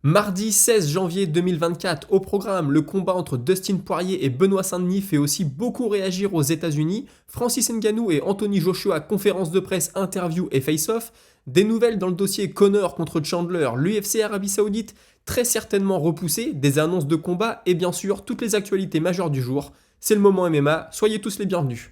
Mardi 16 janvier 2024, au programme, le combat entre Dustin Poirier et Benoît Saint-Denis fait aussi beaucoup réagir aux États-Unis. Francis Ngannou et Anthony Joshua, conférence de presse, interview et face-off. Des nouvelles dans le dossier Conor contre Chandler, l'UFC Arabie Saoudite, très certainement repoussé, des annonces de combat et bien sûr toutes les actualités majeures du jour. C'est le moment MMA, soyez tous les bienvenus.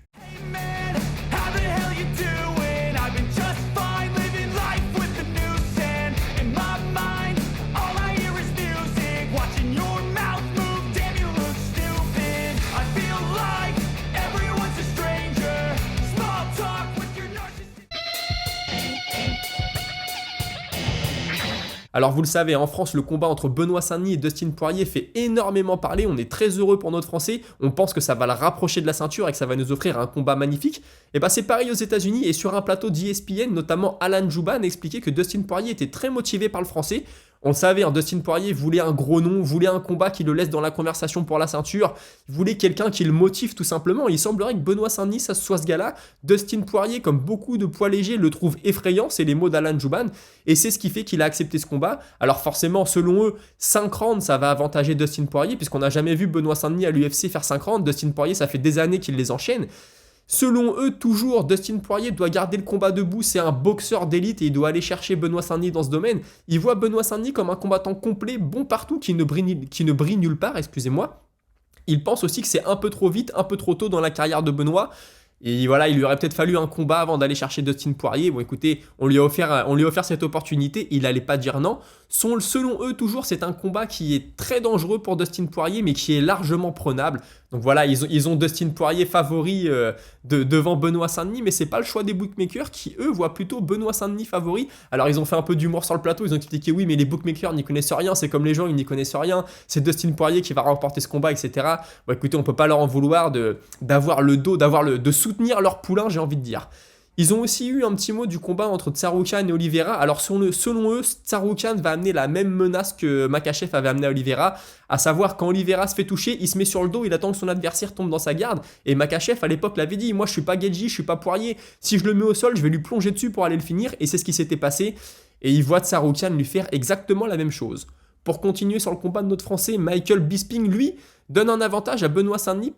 Alors vous le savez, en France, le combat entre Benoît Saint-Denis et Dustin Poirier fait énormément parler, on est très heureux pour notre Français, on pense que ça va le rapprocher de la ceinture et que ça va nous offrir un combat magnifique. Et bah c'est pareil aux États-Unis et sur un plateau d'ESPN, notamment Alan Jouban expliquait que Dustin Poirier était très motivé par le Français. On le savait, hein, Dustin Poirier voulait un gros nom, voulait un combat qui le laisse dans la conversation pour la ceinture, voulait quelqu'un qui le motive tout simplement. Il semblerait que Benoît Saint-Denis, ça soit ce gars-là. Dustin Poirier, comme beaucoup de poids légers, le trouve effrayant, c'est les mots d'Alan Jouban, et c'est ce qui fait qu'il a accepté ce combat. Alors forcément, selon eux, 5 rounds, ça va avantager Dustin Poirier, puisqu'on n'a jamais vu Benoît Saint-Denis à l'UFC faire 5 rounds. Dustin Poirier, ça fait des années qu'il les enchaîne. Selon eux, toujours, Dustin Poirier doit garder le combat debout, c'est un boxeur d'élite et il doit aller chercher Benoît Saint-Denis dans ce domaine. Il voit Benoît Saint-Denis comme un combattant complet, bon partout, qui ne brille nulle part, excusez-moi. Il pense aussi que c'est un peu trop vite, un peu trop tôt dans la carrière de Benoît. Et voilà, il lui aurait peut-être fallu un combat avant d'aller chercher Dustin Poirier. Bon, écoutez, on lui a offert cette opportunité, il n'allait pas dire non. Selon eux, toujours, c'est un combat qui est très dangereux pour Dustin Poirier, mais qui est largement prenable. Donc voilà, ils ont Dustin Poirier favori devant Benoît Saint-Denis, mais c'est pas le choix des bookmakers qui, eux, voient plutôt Benoît Saint-Denis favori. Alors ils ont fait un peu d'humour sur le plateau, ils ont expliqué oui, mais les bookmakers n'y connaissent rien, c'est comme les gens, ils n'y connaissent rien, c'est Dustin Poirier qui va remporter ce combat, etc. Bon écoutez, on peut pas leur en vouloir d'avoir le dos, de soutenir leur poulain, j'ai envie de dire. Ils ont aussi eu un petit mot du combat entre Tsarukyan et Oliveira. Alors selon eux, Tsarukyan va amener la même menace que Makhachev avait amené à Oliveira, à savoir quand Oliveira se fait toucher, il se met sur le dos, il attend que son adversaire tombe dans sa garde. Et Makhachev à l'époque l'avait dit, moi je suis pas Gedji, je suis pas Poirier, si je le mets au sol, je vais lui plonger dessus pour aller le finir. Et c'est ce qui s'était passé. Et il voit Tsarukyan lui faire exactement la même chose. Pour continuer sur le combat de notre Français, Michael Bisping, lui, donne un avantage à Benoît Saint-Denis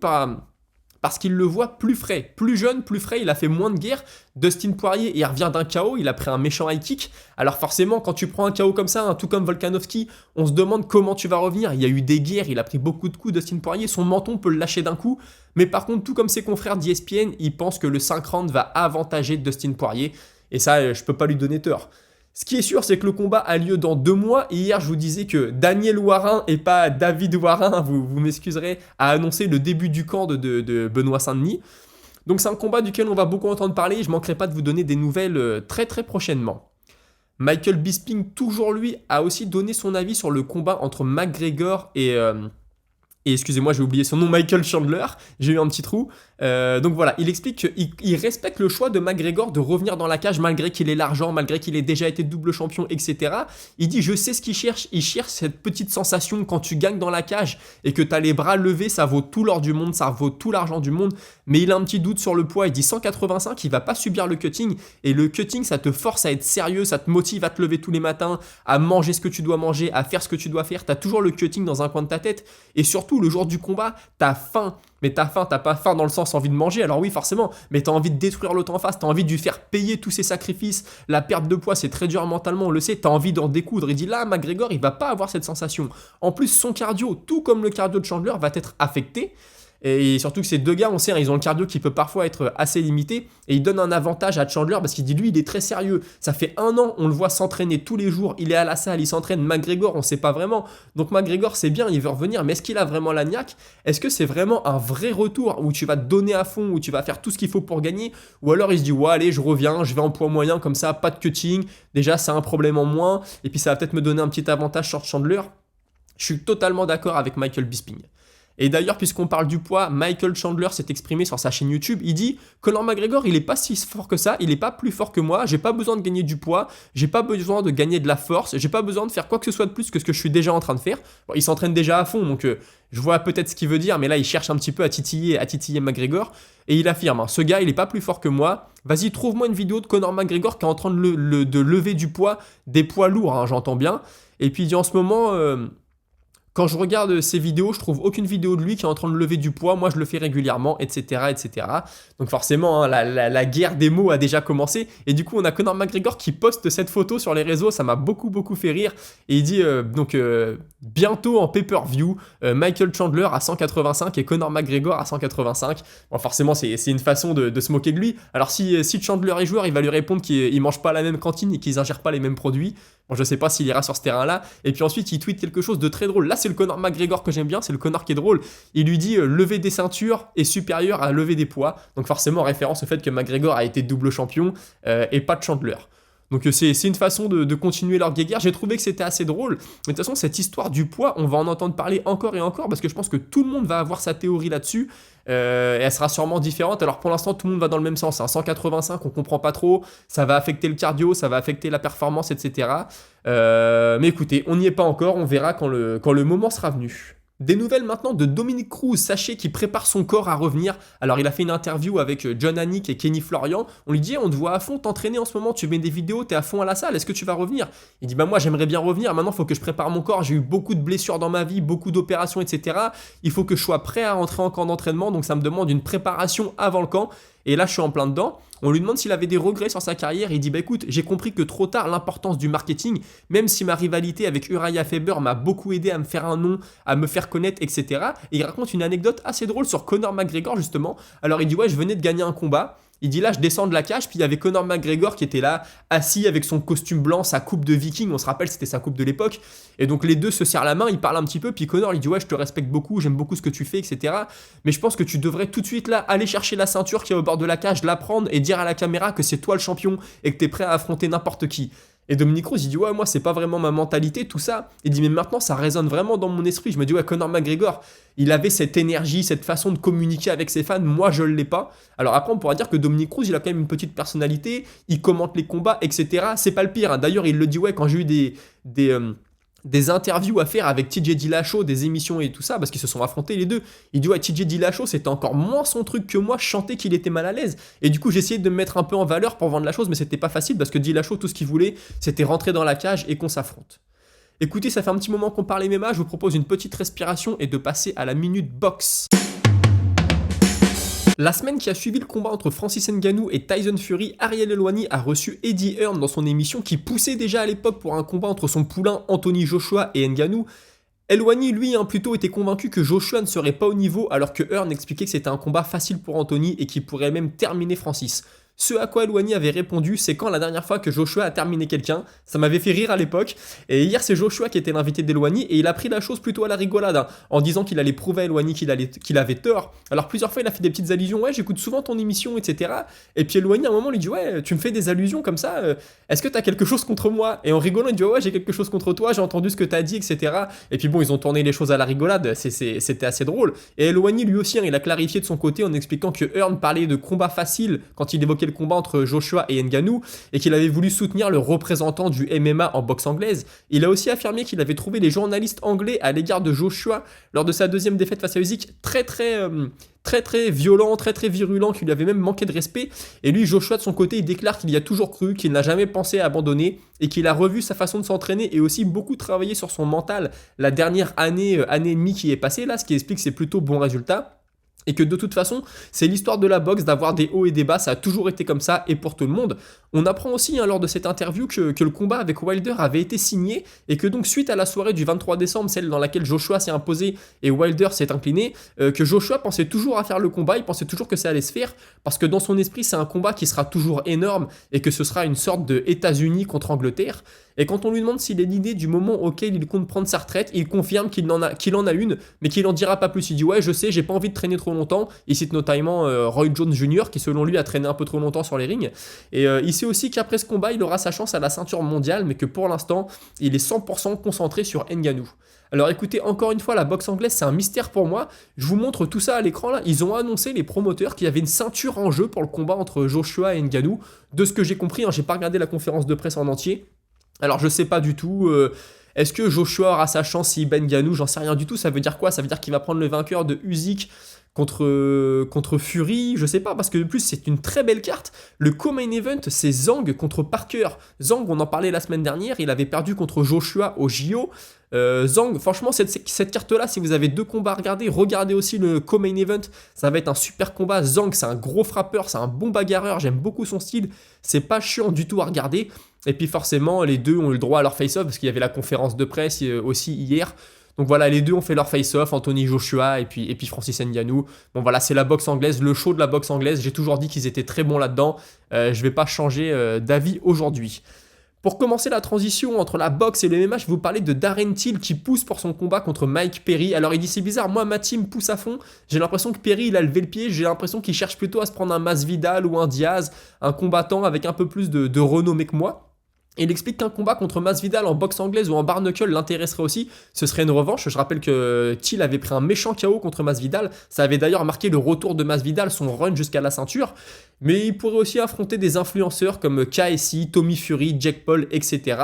parce qu'il le voit plus frais, plus jeune, plus frais, il a fait moins de guerre. Dustin Poirier, il revient d'un KO, il a pris un méchant high kick. Alors forcément, quand tu prends un KO comme ça, hein, tout comme Volkanovski, on se demande comment tu vas revenir. Il y a eu des guerres, il a pris beaucoup de coups, Dustin Poirier, son menton peut le lâcher d'un coup. Mais par contre, tout comme ses confrères d'ESPN, ils pensent que le 5 rounds va avantager Dustin Poirier. Et ça, je peux pas lui donner tort. Ce qui est sûr, c'est que le combat a lieu dans 2 mois. Et hier, je vous disais que Daniel Warin, et pas David Warin, vous m'excuserez, a annoncé le début du camp de Benoît Saint-Denis. Donc c'est un combat duquel on va beaucoup entendre parler. Et je ne manquerai pas de vous donner des nouvelles très très prochainement. Michael Bisping, toujours lui, a aussi donné son avis sur le combat entre McGregor et excusez-moi, j'ai oublié son nom, Michael Chandler, j'ai eu un petit trou. Donc voilà, il explique qu'il respecte le choix de McGregor de revenir dans la cage malgré qu'il ait l'argent, malgré qu'il ait déjà été double champion, etc. Il dit, je sais ce qu'il cherche, il cherche cette petite sensation quand tu gagnes dans la cage et que tu as les bras levés, ça vaut tout l'or du monde, ça vaut tout l'argent du monde. Mais il a un petit doute sur le poids, il dit 185, il va pas subir le cutting. Et le cutting, ça te force à être sérieux, ça te motive à te lever tous les matins, à manger ce que tu dois manger, à faire ce que tu dois faire. Tu as toujours le cutting dans un coin de ta tête. Et surtout, le jour du combat, t'as faim. Mais t'as pas faim dans le sens envie de manger, alors oui forcément, mais t'as envie de détruire l'autre en face, t'as envie de lui faire payer tous ses sacrifices, la perte de poids c'est très dur mentalement, on le sait, t'as envie d'en découdre. Il dit là, McGregor il va pas avoir cette sensation. En plus son cardio, tout comme le cardio de Chandler, va être affecté. Et surtout que ces deux gars, on sait, ils ont le cardio qui peut parfois être assez limité. Et il donne un avantage à Chandler parce qu'il dit, lui, il est très sérieux. Ça fait 1 an, on le voit s'entraîner tous les jours. Il est à la salle, il s'entraîne. McGregor, on sait pas vraiment. Donc McGregor, c'est bien, il veut revenir. Mais est-ce qu'il a vraiment la niaque? Est-ce que c'est vraiment un vrai retour où tu vas te donner à fond, où tu vas faire tout ce qu'il faut pour gagner? Ou alors il se dit, ouais, allez, je reviens, je vais en poids moyen, comme ça, pas de cutting. Déjà, c'est un problème en moins. Et puis ça va peut-être me donner un petit avantage sur Chandler. Je suis totalement d'accord avec Michael Bisping. Et d'ailleurs, puisqu'on parle du poids, Michael Chandler s'est exprimé sur sa chaîne YouTube. Il dit « Conor McGregor, il est pas si fort que ça, il est pas plus fort que moi, j'ai pas besoin de gagner du poids, j'ai pas besoin de gagner de la force, j'ai pas besoin de faire quoi que ce soit de plus que ce que je suis déjà en train de faire. » Bon, il s'entraîne déjà à fond, donc je vois peut-être ce qu'il veut dire, mais là, il cherche un petit peu à titiller McGregor. Et il affirme, hein, ce gars, il est pas plus fort que moi. Vas-y, trouve-moi une vidéo de Conor McGregor qui est en train de lever du poids, des poids lourds, hein, j'entends bien. Et puis il dit en ce moment, quand je regarde ces vidéos, je trouve aucune vidéo de lui qui est en train de lever du poids. Moi, je le fais régulièrement, etc., etc. Donc forcément, hein, la guerre des mots a déjà commencé. Et du coup, on a Conor McGregor qui poste cette photo sur les réseaux. Ça m'a beaucoup, beaucoup fait rire. Et il dit bientôt en pay-per-view, Michael Chandler à 185 et Conor McGregor à 185. Bon, forcément, c'est une façon de se moquer de lui. Alors si Chandler est joueur, il va lui répondre qu'il ne mange pas à la même cantine et qu'ils n'ingèrent pas les mêmes produits. Bon, je sais pas s'il ira sur ce terrain-là. Et puis ensuite, il tweet quelque chose de très drôle. Là, c'est le Conor McGregor que j'aime bien, c'est le Conor qui est drôle. Il lui dit lever des ceintures est supérieur à lever des poids. Donc forcément, référence au fait que McGregor a été double champion et pas de Chandler. Donc c'est une façon de continuer leur guéguerre. J'ai trouvé que c'était assez drôle. Mais de toute façon, cette histoire du poids, on va en entendre parler encore et encore parce que je pense que tout le monde va avoir sa théorie là-dessus. Et elle sera sûrement différente. Alors pour l'instant, tout le monde va dans le même sens. 185, on comprend pas trop. Ça va affecter le cardio, ça va affecter la performance, etc. Mais écoutez, on n'y est pas encore. On verra quand le moment sera venu. Des nouvelles maintenant de Dominick Cruz, sachez qu'il prépare son corps à revenir. Alors il a fait une interview avec John Anik et Kenny Florian. On lui dit on te voit à fond t'entraîner en ce moment, tu mets des vidéos, t'es à fond à la salle, est-ce que tu vas revenir? Il dit bah moi j'aimerais bien revenir, maintenant il faut que je prépare mon corps, j'ai eu beaucoup de blessures dans ma vie, beaucoup d'opérations, etc. Il faut que je sois prêt à rentrer en camp d'entraînement, donc ça me demande une préparation avant le camp. Et là je suis en plein dedans. On lui demande s'il avait des regrets sur sa carrière. Il dit bah écoute, j'ai compris que trop tard l'importance du marketing, même si ma rivalité avec Uriah Faber m'a beaucoup aidé à me faire un nom, à me faire connaître, etc. Et il raconte une anecdote assez drôle sur Conor McGregor justement. Alors il dit ouais, je venais de gagner un combat. Il dit là, je descends de la cage, puis il y avait Conor McGregor qui était là, assis avec son costume blanc, sa coupe de viking, on se rappelle, c'était sa coupe de l'époque. Et donc les deux se serrent la main, ils parlent un petit peu, puis Conor, il dit ouais, je te respecte beaucoup, j'aime beaucoup ce que tu fais, etc. Mais je pense que tu devrais tout de suite là, aller chercher la ceinture qui est au bord de la cage, la prendre et dire à la caméra que c'est toi le champion et que t'es prêt à affronter n'importe qui. Et Dominick Cruz, il dit ouais, moi c'est pas vraiment ma mentalité, tout ça. Il dit mais maintenant ça résonne vraiment dans mon esprit. Je me dis ouais, Conor McGregor, il avait cette énergie, cette façon de communiquer avec ses fans, moi je l'ai pas. Alors après on pourra dire que Dominick Cruz, il a quand même une petite personnalité, il commente les combats, etc. C'est pas le pire, hein. D'ailleurs il le dit ouais, quand j'ai eu des interviews à faire avec TJ Dillashaw, des émissions et tout ça, parce qu'ils se sont affrontés les deux. Il dit ouais, TJ Dillashaw, c'était encore moins son truc que moi, je chantais qu'il était mal à l'aise. Et du coup, j'ai essayé de me mettre un peu en valeur pour vendre la chose, mais c'était pas facile parce que Dillashaw, tout ce qu'il voulait, c'était rentrer dans la cage et qu'on s'affronte. Écoutez, ça fait un petit moment qu'on parle MMA, je vous propose une petite respiration et de passer à la minute boxe. La semaine qui a suivi le combat entre Francis Ngannou et Tyson Fury, Ariel Helwani a reçu Eddie Hearn dans son émission qui poussait déjà à l'époque pour un combat entre son poulain Anthony Joshua et Ngannou. Helwani, lui, plutôt était convaincu que Joshua ne serait pas au niveau alors que Hearn expliquait que c'était un combat facile pour Anthony et qu'il pourrait même terminer Francis. Ce à quoi Helwani avait répondu, c'est quand la dernière fois que Joshua a terminé quelqu'un. Ça m'avait fait rire à l'époque. Et hier, c'est Joshua qui était l'invité d'Helwani et il a pris la chose plutôt à la rigolade, hein, en disant qu'il allait prouver à Helwani qu'il avait tort. Alors plusieurs fois, il a fait des petites allusions. Ouais, j'écoute souvent ton émission, etc. Et puis Helwani, à un moment, lui dit ouais, tu me fais des allusions comme ça. Est-ce que t'as quelque chose contre moi? Et en rigolant, il dit ouais, j'ai quelque chose contre toi. J'ai entendu ce que t'as dit, etc. Et puis bon, ils ont tourné les choses à la rigolade. C'était assez drôle. Et Helwani, lui aussi, hein, il a clarifié de son côté en expliquant que Hearn parlait de combat facile quand il évoquait le combat entre Joshua et Ngannou et qu'il avait voulu soutenir le représentant du MMA en boxe anglaise. Il a aussi affirmé qu'il avait trouvé les journalistes anglais à l'égard de Joshua lors de sa deuxième défaite face à Usyk très violent, très virulent, qui lui avait même manqué de respect. Et lui, Joshua de son côté, il déclare qu'il y a toujours cru, qu'il n'a jamais pensé à abandonner et qu'il a revu sa façon de s'entraîner et aussi beaucoup travaillé sur son mental la dernière année et demie qui est passée là, ce qui explique ses plutôt bons résultats. Et que de toute façon, c'est l'histoire de la boxe, d'avoir des hauts et des bas, ça a toujours été comme ça et pour tout le monde. On apprend aussi lors de cette interview que le combat avec Wilder avait été signé et que donc suite à la soirée du 23 décembre, celle dans laquelle Joshua s'est imposé et Wilder s'est incliné, que Joshua pensait toujours à faire le combat, il pensait toujours que ça allait se faire parce que dans son esprit, c'est un combat qui sera toujours énorme et que ce sera une sorte de États-Unis contre Angleterre. Et quand on lui demande s'il est l'idée du moment auquel il compte prendre sa retraite, il confirme qu'il en a une, mais qu'il n'en dira pas plus. Il dit ouais, je sais, j'ai pas envie de traîner trop longtemps. Il cite notamment Roy Jones Jr. qui selon lui a traîné un peu trop longtemps sur les rings. Et il sait aussi qu'après ce combat, il aura sa chance à la ceinture mondiale, mais que pour l'instant, il est 100% concentré sur Ngannou. Alors écoutez, encore une fois, la boxe anglaise, c'est un mystère pour moi. Je vous montre tout ça à l'écran là. Ils ont annoncé, les promoteurs, qu'il y avait une ceinture en jeu pour le combat entre Joshua et Ngannou. De ce que j'ai compris, j'ai pas regardé la conférence de presse en entier. Alors je sais pas du tout, est-ce que Joshua aura sa chance s'il bat Ngannou? J'en sais rien du tout, ça veut dire quoi? Ça veut dire qu'il va prendre le vainqueur de Usyk contre Fury, je sais pas, parce que de plus c'est une très belle carte. Le co-main event, c'est Zhang contre Parker. Zhang, on en parlait la semaine dernière, il avait perdu contre Joshua au JO. Zhang, franchement, cette carte-là, si vous avez deux combats à regarder, regardez aussi le co-main event, ça va être un super combat. Zhang, c'est un gros frappeur, c'est un bon bagarreur, j'aime beaucoup son style, c'est pas chiant du tout à regarder. Et puis forcément, les deux ont eu le droit à leur face-off, parce qu'il y avait la conférence de presse aussi hier. Donc voilà, les deux ont fait leur face-off, Anthony Joshua et puis Francis Ngannou. Bon voilà, c'est la boxe anglaise, le show de la boxe anglaise. J'ai toujours dit qu'ils étaient très bons là-dedans. Je vais pas changer d'avis aujourd'hui. Pour commencer la transition entre la boxe et le MMA, je vais vous parler de Darren Till qui pousse pour son combat contre Mike Perry. Alors il dit c'est bizarre, moi ma team pousse à fond, j'ai l'impression que Perry il a levé le pied, j'ai l'impression qu'il cherche plutôt à se prendre un Masvidal ou un Diaz, un combattant avec un peu plus de renommée que moi. Et il explique qu'un combat contre Masvidal en boxe anglaise ou en bare knuckle l'intéresserait aussi. Ce serait une revanche. Je rappelle que Till avait pris un méchant KO contre Masvidal. Ça avait d'ailleurs marqué le retour de Masvidal, son run jusqu'à la ceinture. Mais il pourrait aussi affronter des influenceurs comme KSI, Tommy Fury, Jake Paul, etc.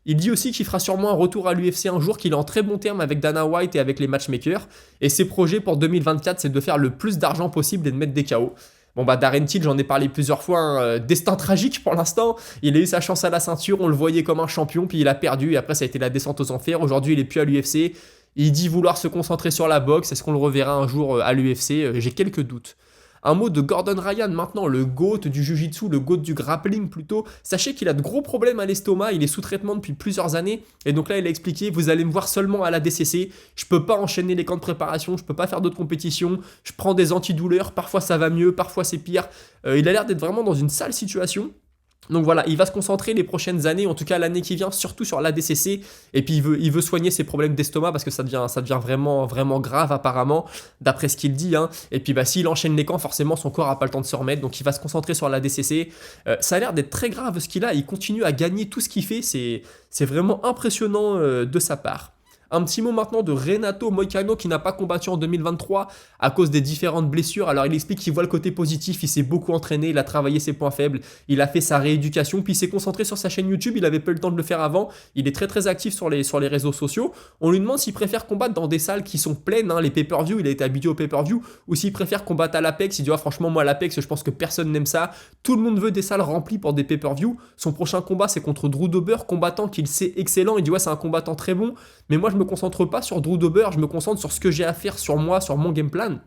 Il dit aussi qu'il fera sûrement un retour à l'UFC un jour, qu'il est en très bon terme avec Dana White et avec les matchmakers. Et ses projets pour 2024, c'est de faire le plus d'argent possible et de mettre des KO. Bon bah Darren Till, j'en ai parlé plusieurs fois, hein, destin tragique pour l'instant, il a eu sa chance à la ceinture, on le voyait comme un champion, puis il a perdu, et après ça a été la descente aux enfers, aujourd'hui il est plus à l'UFC, il dit vouloir se concentrer sur la boxe, est-ce qu'on le reverra un jour à l'UFC? J'ai quelques doutes. Un mot de Gordon Ryan maintenant, le GOAT du Jiu-Jitsu, le GOAT du grappling plutôt. Sachez qu'il a de gros problèmes à l'estomac, il est sous traitement depuis plusieurs années. Et donc là, il a expliqué, vous allez me voir seulement à la DCC, je peux pas enchaîner les camps de préparation, je peux pas faire d'autres compétitions, je prends des antidouleurs, parfois ça va mieux, parfois c'est pire. Il a l'air d'être vraiment dans une sale situation. Donc voilà, il va se concentrer les prochaines années, en tout cas l'année qui vient, surtout sur l'ADCC. Et puis il veut soigner ses problèmes d'estomac parce que ça devient vraiment, vraiment grave apparemment, d'après ce qu'il dit. Hein. Et puis bah, s'il enchaîne les camps, forcément son corps n'a pas le temps de se remettre. Donc il va se concentrer sur l'ADCC. Ça a l'air d'être très grave ce qu'il a. Il continue à gagner tout ce qu'il fait. C'est vraiment impressionnant de sa part. Un petit mot maintenant de Renato Moicano qui n'a pas combattu en 2023 à cause des différentes blessures. Alors il explique qu'il voit le côté positif, il s'est beaucoup entraîné, il a travaillé ses points faibles, il a fait sa rééducation, puis il s'est concentré sur sa chaîne YouTube, il avait pas eu le temps de le faire avant, il est très très actif sur les réseaux sociaux. On lui demande s'il préfère combattre dans des salles qui sont pleines, hein, les pay-per-view, il a été habitué au pay-per-view, ou s'il préfère combattre à l'Apex. Il dit franchement moi l'Apex je pense que personne n'aime ça, tout le monde veut des salles remplies pour des pay-per-view. Son prochain combat c'est contre Drew Dober, combattant qu'il sait excellent, il dit c'est un combattant très bon, mais moi je me concentre pas sur Drew Dober, je me concentre sur ce que j'ai à faire sur moi, sur mon game plan.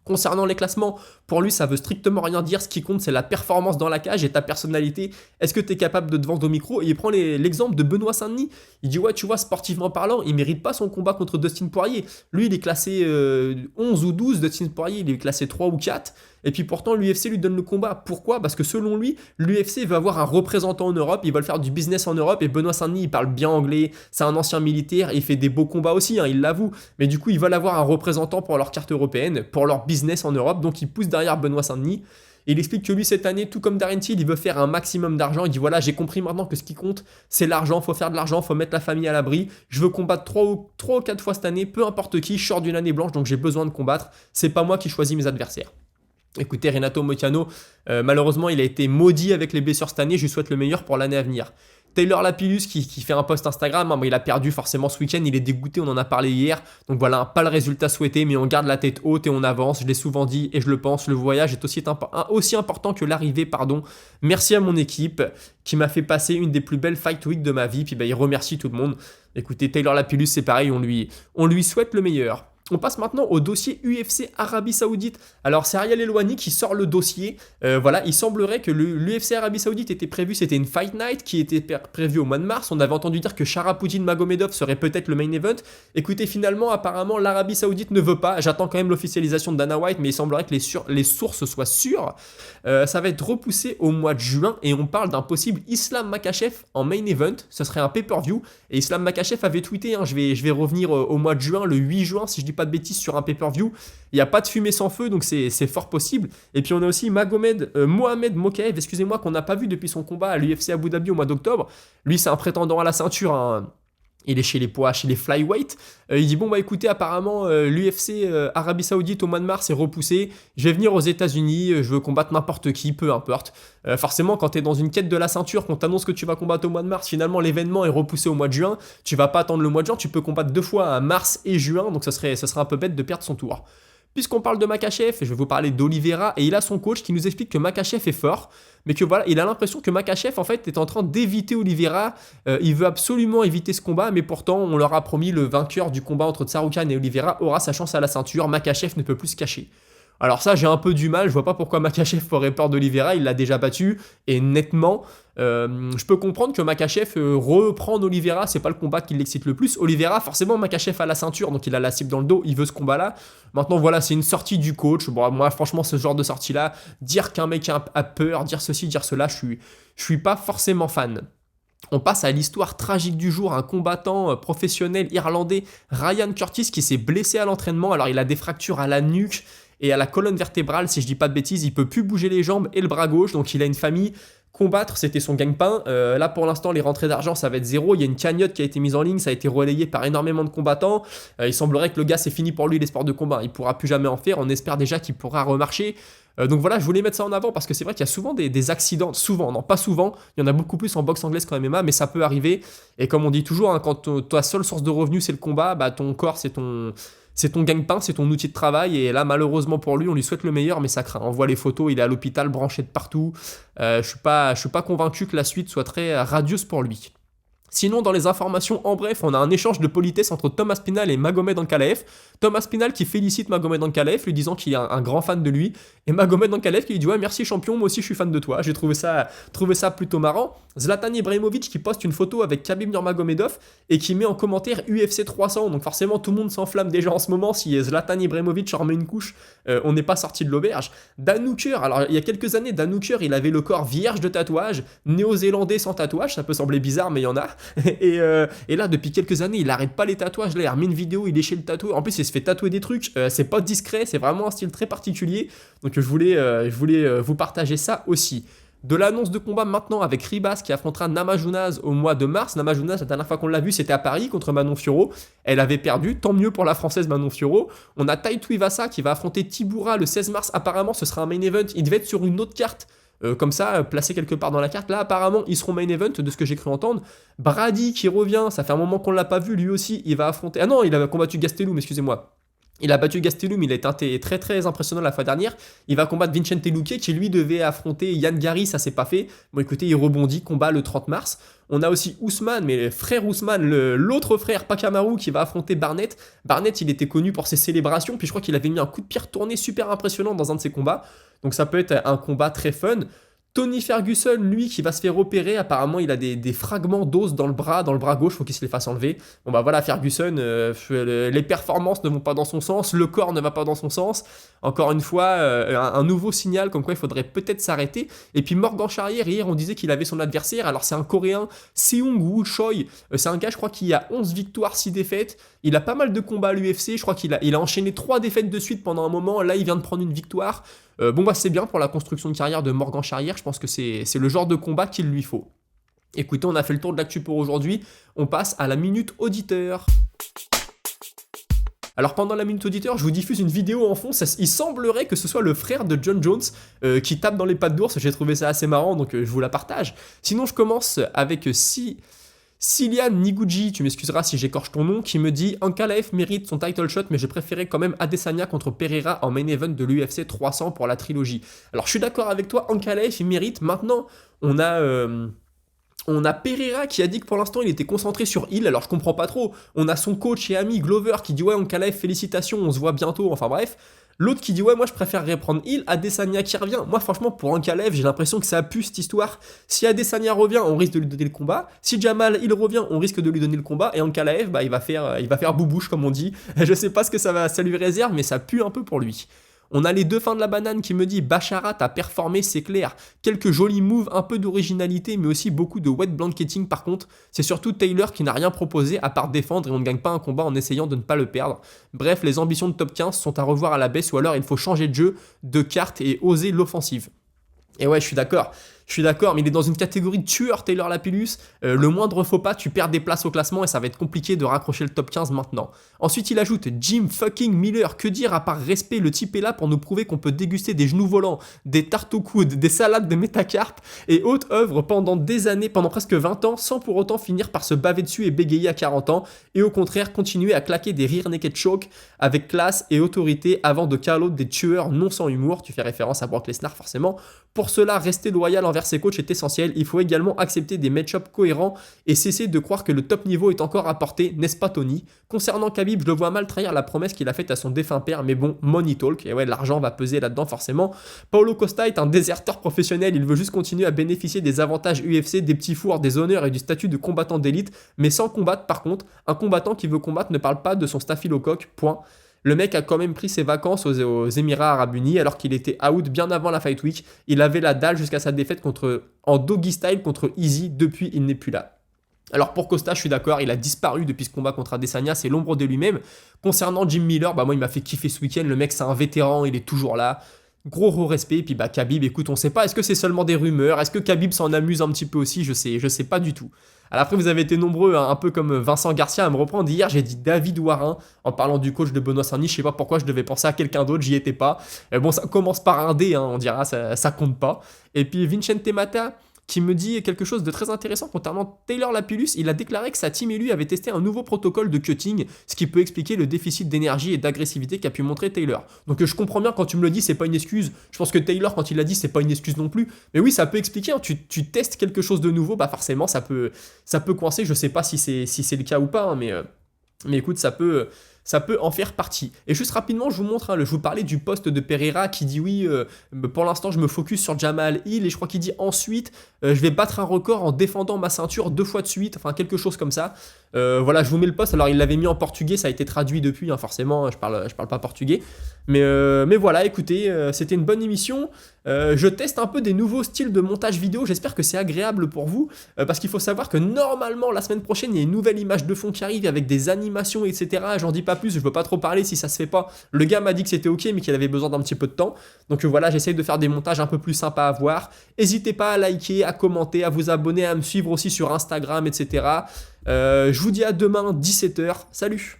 Concernant les classements, pour lui, ça veut strictement rien dire. Ce qui compte, c'est la performance dans la cage et ta personnalité. Est-ce que tu es capable de te vendre au micro? Et il prend l'exemple de Benoît Saint-Denis. Il dit, ouais, tu vois, sportivement parlant, il mérite pas son combat contre Dustin Poirier. Lui, il est classé 11 ou 12. Dustin Poirier, il est classé 3 ou 4. Et puis pourtant, l'UFC lui donne le combat. Pourquoi? Parce que selon lui, l'UFC veut avoir un représentant en Europe. Ils veulent faire du business en Europe. Et Benoît Saint-Denis, il parle bien anglais. C'est un ancien militaire. Il fait des beaux combats aussi, hein, il l'avoue. Mais du coup, ils veulent avoir un représentant pour leur carte européenne, pour leur business en Europe. Donc, ils poussent derrière Benoît Saint-Denis. Et il explique que lui, cette année, tout comme Darren Till, il veut faire un maximum d'argent. Il dit voilà, j'ai compris maintenant que ce qui compte, c'est l'argent. Faut faire de l'argent, faut mettre la famille à l'abri. Je veux combattre 3 ou 4 fois cette année, peu importe qui. Je sors d'une année blanche, donc j'ai besoin de combattre. C'est pas moi qui choisis mes adversaires. Écoutez, Renato Moicano, malheureusement, il a été maudit avec les blessures cette année. Je lui souhaite le meilleur pour l'année à venir. Taylor Lapillus qui fait un post Instagram, hein, il a perdu forcément ce week-end, il est dégoûté, on en a parlé hier. Donc voilà, pas le résultat souhaité, mais on garde la tête haute et on avance. Je l'ai souvent dit et je le pense, le voyage est aussi important que l'arrivée. Merci à mon équipe qui m'a fait passer une des plus belles fight week de ma vie. Puis il remercie tout le monde. Écoutez, Taylor Lapillus, c'est pareil, on lui souhaite le meilleur. On passe maintenant au dossier UFC Arabie Saoudite. Alors c'est Ariel Helwani qui sort le dossier. Voilà, il semblerait que l'UFC Arabie Saoudite était prévu, c'était une Fight Night qui était prévue au mois de mars. On avait entendu dire que Sharapoutin Magomedov serait peut-être le main event. Écoutez, finalement, apparemment, l'Arabie Saoudite ne veut pas. J'attends quand même l'officialisation de Dana White, mais il semblerait que les sources soient sûres. Ça va être repoussé au mois de juin et on parle d'un possible Islam Makhachev en main event. Ce serait un pay-per-view. Et Islam Makhachev avait tweeté, hein, je vais revenir au mois de juin, le 8 juin, si je dis pas de bêtises, sur un pay-per-view. Il n'y a pas de fumée sans feu, donc c'est fort possible. Et puis on a aussi Mohamed Mokaev, excusez-moi, qu'on n'a pas vu depuis son combat à l'UFC Abu Dhabi au mois d'octobre. Lui, c'est un prétendant à la ceinture, hein. Il est chez les flyweight. Il dit écoutez, apparemment l'UFC Arabie Saoudite au mois de mars est repoussé. Je vais venir aux États-Unis, je veux combattre n'importe qui, peu importe. Forcément, quand tu es dans une quête de la ceinture, qu'on t'annonce que tu vas combattre au mois de mars, finalement l'événement est repoussé au mois de juin. Tu vas pas attendre le mois de juin, tu peux combattre 2 fois à mars et juin, donc ce serait un peu bête de perdre son tour. Puisqu'on parle de Makhachev, je vais vous parler d'Oliveira, et il a son coach qui nous explique que Makhachev est fort, mais que voilà, il a l'impression que Makhachev en fait est en train d'éviter Oliveira, il veut absolument éviter ce combat, mais pourtant on leur a promis le vainqueur du combat entre Tsarukhan et Oliveira aura sa chance à la ceinture, Makhachev ne peut plus se cacher. Alors ça, j'ai un peu du mal, je vois pas pourquoi Makhachev aurait peur d'Oliveira, il l'a déjà battu, et nettement, je peux comprendre que Makhachev reprendre Oliveira, c'est pas le combat qui l'excite le plus. Oliveira, forcément, Makhachev a la ceinture, donc il a la cible dans le dos, il veut ce combat-là. Maintenant, voilà, c'est une sortie du coach. Bon, moi, franchement, ce genre de sortie-là, dire qu'un mec a peur, dire ceci, dire cela, je suis pas forcément fan. On passe à l'histoire tragique du jour, un combattant professionnel irlandais, Ryan Curtis, qui s'est blessé à l'entraînement. Alors, il a des fractures à la nuque et à la colonne vertébrale, si je dis pas de bêtises, il peut plus bouger les jambes et le bras gauche, donc il a une famille. Combattre, c'était son gagne-pain. Là, pour l'instant, les rentrées d'argent, ça va être zéro. Il y a une cagnotte qui a été mise en ligne, ça a été relayé par énormément de combattants. Il semblerait que le gars, c'est fini pour lui, les sports de combat. Il pourra plus jamais en faire. On espère déjà qu'il pourra remarcher. Donc voilà, je voulais mettre ça en avant parce que c'est vrai qu'il y a souvent des accidents. Souvent, non, pas souvent. Il y en a beaucoup plus en boxe anglaise qu'en MMA, mais ça peut arriver. Et comme on dit toujours, hein, quand ta seule source de revenus, c'est le combat, bah, ton corps, c'est ton gagne-pain, c'est ton outil de travail. Et là, malheureusement pour lui, on lui souhaite le meilleur, mais ça craint. On voit les photos, il est à l'hôpital, branché de partout. Je suis pas convaincu que la suite soit très radieuse pour lui. Sinon, dans les informations, en bref, on a un échange de politesse entre Thomas Spinal et Magomed Ankalaev. Thomas Spinal qui félicite Magomed Ankalaev, lui disant qu'il est un grand fan de lui. Et Magomed Ankalaev qui lui dit « Ouais, merci champion, moi aussi je suis fan de toi ». J'ai trouvé ça plutôt marrant. Zlatan Ibrahimovic qui poste une photo avec Khabib Nurmagomedov et qui met en commentaire UFC 300. Donc forcément, tout le monde s'enflamme déjà en ce moment. Si Zlatan Ibrahimovic en remet une couche, on n'est pas sorti de l'auberge. Dan Hooker, alors il y a quelques années, Dan Hooker, il avait le corps vierge de tatouage, néo-zélandais sans tatouage, ça peut sembler bizarre, mais il y en a. Et là, depuis quelques années, il arrête pas les tatouages. Là, il remet une vidéo, il est chez le tatoueur. En plus, il se fait tatouer des trucs. C'est pas discret, c'est vraiment un style très particulier. Donc, je voulais vous partager ça aussi. De l'annonce de combat maintenant avec Ribas qui affrontera Namajunas au mois de mars. Namajunas, la dernière fois qu'on l'a vu, c'était à Paris contre Manon Fiorot. Elle avait perdu, tant mieux pour la française Manon Fiorot. On a Tai Tuivasa qui va affronter Tibura le 16 mars. Apparemment, ce sera un main event. Il devait être sur une autre carte. Comme ça, placé quelque part dans la carte. Là, apparemment, ils seront main event, de ce que j'ai cru entendre. Brady qui revient, ça fait un moment qu'on ne l'a pas vu, lui aussi, il va affronter... Ah non, il a combattu Gastelum, excusez-moi. Il a battu Gastelum, il a été très très impressionnant la fois dernière. Il va combattre Vicente Luque qui lui devait affronter Yann Gary, ça s'est pas fait. Bon écoutez, il rebondit, combat le 30 mars. On a aussi Ousmane, mais le frère Ousmane, l'autre frère Pakamaru qui va affronter Barnett. Barnett, il était connu pour ses célébrations, puis je crois qu'il avait mis un coup de pied retourné super impressionnant dans un de ses combats. Donc ça peut être un combat très fun. Tony Ferguson, lui, qui va se faire opérer, apparemment il a des fragments d'os dans le bras gauche, faut qu'il se les fasse enlever. Bon bah voilà, Ferguson, les performances ne vont pas dans son sens, le corps ne va pas dans son sens. Encore une fois, un nouveau signal comme quoi il faudrait peut-être s'arrêter. Et puis Morgan Charrière, hier on disait qu'il avait son adversaire, alors c'est un Coréen, Seung Woo Choi, c'est un gars je crois qui a 11 victoires, 6 défaites, il a pas mal de combats à l'UFC, je crois qu'il a enchaîné 3 défaites de suite pendant un moment, là il vient de prendre une victoire. Bon bah c'est bien pour la construction de carrière de Morgan Charrière, je pense que c'est le genre de combat qu'il lui faut. Écoutez, on a fait le tour de l'actu pour aujourd'hui, on passe à la minute auditeur. Alors pendant la minute auditeur, je vous diffuse une vidéo en fond, il semblerait que ce soit le frère de John Jones qui tape dans les pattes d'ours, j'ai trouvé ça assez marrant donc je vous la partage. Sinon je commence avec Silian Niguji, tu m'excuseras si j'écorche ton nom, qui me dit « Ankalaev mérite son title shot, mais j'ai préféré quand même Adesanya contre Pereira en main event de l'UFC 300 pour la trilogie. » Alors je suis d'accord avec toi, Ankalaev il mérite. Maintenant, on a Pereira qui a dit que pour l'instant il était concentré sur Hill, alors je comprends pas trop. On a son coach et ami Glover qui dit « Ouais Ankalaev, félicitations, on se voit bientôt », enfin bref. L'autre qui dit « Ouais, moi je préférerais prendre Hill, Adesanya qui revient. » Moi franchement pour Ankalaev, j'ai l'impression que ça a pu cette histoire. Si Adesanya revient, on risque de lui donner le combat. Si Jamal Hill revient, on risque de lui donner le combat. Et Ankalaev, bah, il va faire boubouche comme on dit. Je sais pas ce que ça lui réserve, mais ça pue un peu pour lui. On a les deux fins de la banane qui me dit Basharat a performé, c'est clair. Quelques jolis moves, un peu d'originalité, mais aussi beaucoup de wet blanketing par contre. C'est surtout Taylor qui n'a rien proposé à part défendre et on ne gagne pas un combat en essayant de ne pas le perdre. Bref, les ambitions de top 15 sont à revoir à la baisse ou alors il faut changer de jeu, de carte et oser l'offensive. Et ouais, je suis d'accord. Je suis d'accord, mais il est dans une catégorie de tueur, Taylor Lapillus. Le moindre faux pas, tu perds des places au classement et ça va être compliqué de raccrocher le top 15 maintenant. Ensuite, il ajoute Jim fucking Miller. Que dire à part respect, le type est là pour nous prouver qu'on peut déguster des genoux volants, des tartes au coude, des salades de métacarpe et haute œuvre pendant des années, pendant presque 20 ans, sans pour autant finir par se baver dessus et bégayer à 40 ans, et au contraire continuer à claquer des rear naked choke avec classe et autorité avant de call out des tueurs non sans humour. Tu fais référence à Brock Lesnar forcément. Pour cela, rester loyal envers ses coachs est essentiel. Il faut également accepter des match-ups cohérents et cesser de croire que le top niveau est encore à portée, n'est-ce pas Tony? Concernant Khabib, je le vois mal trahir la promesse qu'il a faite à son défunt père, mais bon, money talk, et ouais, l'argent va peser là-dedans forcément. Paulo Costa est un déserteur professionnel, il veut juste continuer à bénéficier des avantages UFC, des petits fours, des honneurs et du statut de combattant d'élite, mais sans combattre par contre. Un combattant qui veut combattre ne parle pas de son staphylocoque, point. Le mec a quand même pris ses vacances aux Émirats Arabes Unis alors qu'il était out bien avant la Fight Week. Il avait la dalle jusqu'à sa défaite en doggy style contre Easy. Depuis, il n'est plus là. Alors pour Costa, je suis d'accord, il a disparu depuis ce combat contre Adesanya, c'est l'ombre de lui-même. Concernant Jim Miller, moi il m'a fait kiffer ce week-end, le mec c'est un vétéran, il est toujours là. Gros respect, et puis Khabib, écoute, on sait pas, est-ce que c'est seulement des rumeurs, est-ce que Khabib s'en amuse un petit peu aussi, je sais pas du tout. Alors après, vous avez été nombreux, un peu comme Vincent Garcia, à me reprendre. Hier, j'ai dit David Warin en parlant du coach de Benoît Saint-Denis. Je sais pas pourquoi je devais penser à quelqu'un d'autre, j'y étais pas. Bon, ça commence par un D, hein, on dira, ça compte pas. Et puis Vincente Mata qui me dit quelque chose de très intéressant concernant Taylor Lapillus. Il a déclaré que sa team et lui avaient testé un nouveau protocole de cutting, ce qui peut expliquer le déficit d'énergie et d'agressivité qu'a pu montrer Taylor. Donc je comprends bien quand tu me le dis, c'est pas une excuse. Je pense que Taylor, quand il l'a dit, c'est pas une excuse non plus. Mais oui, ça peut expliquer. Hein. Tu testes quelque chose de nouveau, bah forcément, ça peut coincer. Je sais pas si c'est le cas ou pas, hein, mais écoute, ça peut en faire partie. Et juste rapidement, je vous montre, je vous parlais du post de Pereira qui dit oui, pour l'instant je me focus sur Jamal Hill et je crois qu'il dit ensuite je vais battre un record en défendant ma ceinture 2 fois de suite, enfin quelque chose comme ça. Voilà, je vous mets le post, alors il l'avait mis en portugais, ça a été traduit depuis, hein, forcément, je parle pas portugais. Mais voilà, écoutez, c'était une bonne émission. Je teste un peu des nouveaux styles de montage vidéo, j'espère que c'est agréable pour vous, parce qu'il faut savoir que normalement la semaine prochaine il y a une nouvelle image de fond qui arrive avec des animations, etc. J'en dis pas plus, je veux pas trop parler si ça se fait pas. Le gars m'a dit que c'était ok mais qu'il avait besoin d'un petit peu de temps. Donc voilà, j'essaye de faire des montages un peu plus sympas à voir. N'hésitez pas à liker, à commenter, à vous abonner, à me suivre aussi sur Instagram, etc. Je vous dis à demain 17h. Salut!